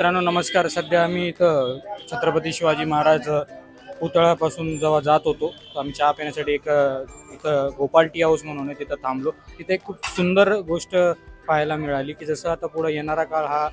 मित्रांनो नमस्कार। सध्या आम्ही इथं छत्रपती शिवाजी महाराज पुतळ्यापासून जेव्हा जात होतो तर आम्ही चहा पिण्यासाठी इथं गोपाल टी हाऊस म्हणून आहे, तिथं थांबलो। तिथे एक खूप सुंदर गोष्ट पाहायला मिळाली की जसं आता पुढे येणारा काळ हा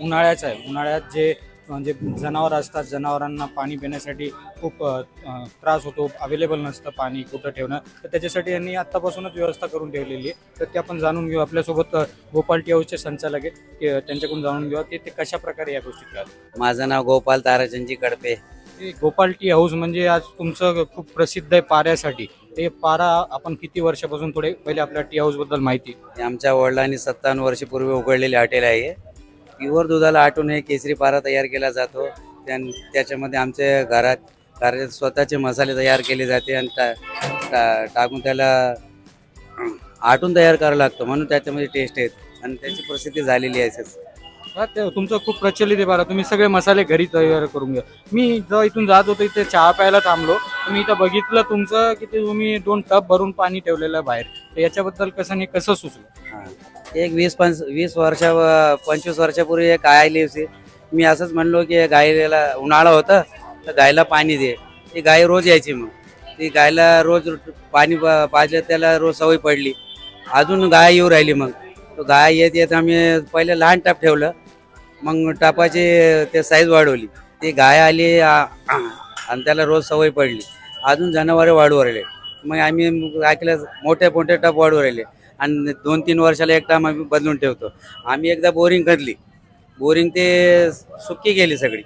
उन्हाळ्याचा आहे। उन्हाळ्यात जे म्हणजे जनावर असतात, जनावरांना पाणी पिण्यासाठी खूप त्रास होतो, अवेलेबल नसतं पाणी कुठं ठेवणं, तर त्याच्यासाठी यांनी आत्तापासूनच व्यवस्था करून ठेवलेली आहे। तर ते आपण जाणून घेऊ। आपल्यासोबत गोपाल टी हाऊसचे संचालक आहेत, त्यांच्याकडून जाणून घेऊ ते कशा प्रकारे या गोष्टी करतात। माझं नाव गोपाल ताराचंदजी कडपे। गोपाल टी हाऊस म्हणजे आज तुमचं खूप प्रसिद्ध आहे पाऱ्यासाठी। ते पारा आपण किती वर्षापासून, थोडे पहिले आपल्या टी हाऊस बद्दल माहिती। आमच्या वडिलांनी 57 वर्षापूर्वी उघडलेले हॉटेल आहे। प्युअर दुधाला आटून हे केसरी पारा तयार केला जातो। त्याच्यामध्ये आमच्या घरात स्वतःचे मसाले तयार केले जाते आणि टाकून त्याला आटून तयार करावं लागतं, म्हणून त्याच्यामध्ये टेस्ट येते आणि त्याची प्रसिद्धी झालेली आहे। तुमचं खूप प्रचलित आहे पारा, तुम्ही सगळे मसाले घरी तयार करून घ्या। मी जेव्हा इथून जात होतो इथे चहा प्यायला थांबलो, मी इथं बघितलं तुमचं की तुम्ही 2 टब भरून पाणी ठेवलेलं आहे बाहेर। तर याच्याबद्दल कसं सुचलं? एक 25 वर्षापूर्वी एक गाय आली होती। मी असंच म्हणलो की गायला उन्हाळा होता तर गायला पाणी दे। ती गाय रोज यायची, मग ती गायला रोज पाणी पाजलं, त्याला रोज सवय पडली। अजून गाय येऊ राहिली, मग तो गाय येत आम्ही पहिले लहान टप ठेवलं, मग टपाची ते साईज वाढवली। ती गाय आली आणि त्याला रोज सवय पडली। अजून जनावरे वाढवू राहिले, मग आम्ही काय केलं, मोठे टप वाढवू राहिले आणि 2-3 वर्षाला एक टाइम आम्ही बदलून ठेवतो। आम्ही एकदा बोरिंग खोदली, बोरिंग ते सुक्की गेली सगळी,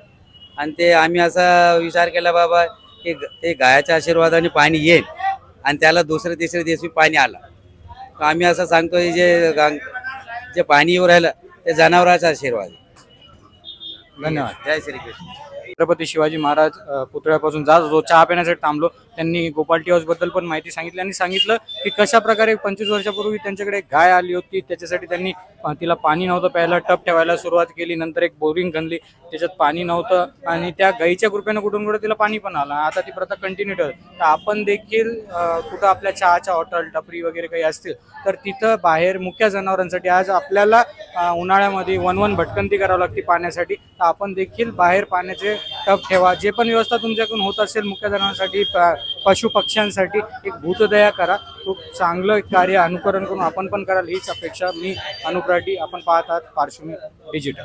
आणि ते आम्ही असा विचार केला बाबा की ते गायाच्या आशीर्वादाने पाणी येईल, आणि त्याला दुसऱ्या तिसऱ्या दिवशी पाणी आलं। आम्ही असं सांगतो जे पाणी येऊ राहिलं ते जनावरांचा आशीर्वाद। धन्यवाद। जय श्री कृष्ण। छत्रपती शिवाजी महाराज पुतळ्यापासून जात होतो, चहा पिण्यासाठी थांबलो। त्यांनी गोपाल टी हाऊस बद्दल पण माहिती सांगितली आणि सांगितलं की कशा प्रकारे 25 वर्षापूर्वी त्यांच्याकडे एक गाय आली होती, त्याच्यासाठी त्यांनी तिला पाणी नव्हतं प्यायला, टप ठेवायला सुरुवात केली। नंतर एक बोरिंग खणली, त्याच्यात पाणी नव्हतं आणि त्या गाईच्या कृपेनं कुठून कुठे तिला पाणी पण आलं। आता ती प्रथा कंटिन्यू ठेवत। तर आपण देखील कुठं आपल्या चहाच्या हॉटेल, टपरी वगैरे काही असतील तर तिथं बाहेर मुख्य जनावरांसाठी आज आपल्याला उन्हाळ्यामध्ये वन भटकंती करावी लागते पाण्यासाठी, तर आपण देखील बाहेर पाण्याचे टप ठेवा। जे पण व्यवस्था तुमच्याकडून होत असेल मुख्य जनावरांसाठी, पशु पक्ष्यांसाठी, एक भूतदया करा। खूप चांगलं कार्य अनुकरण करून आपण पण कराल हीच अपेक्षा। मी अनुप्राटी, आपण पाहतात पार्श्वमी डिजिटल।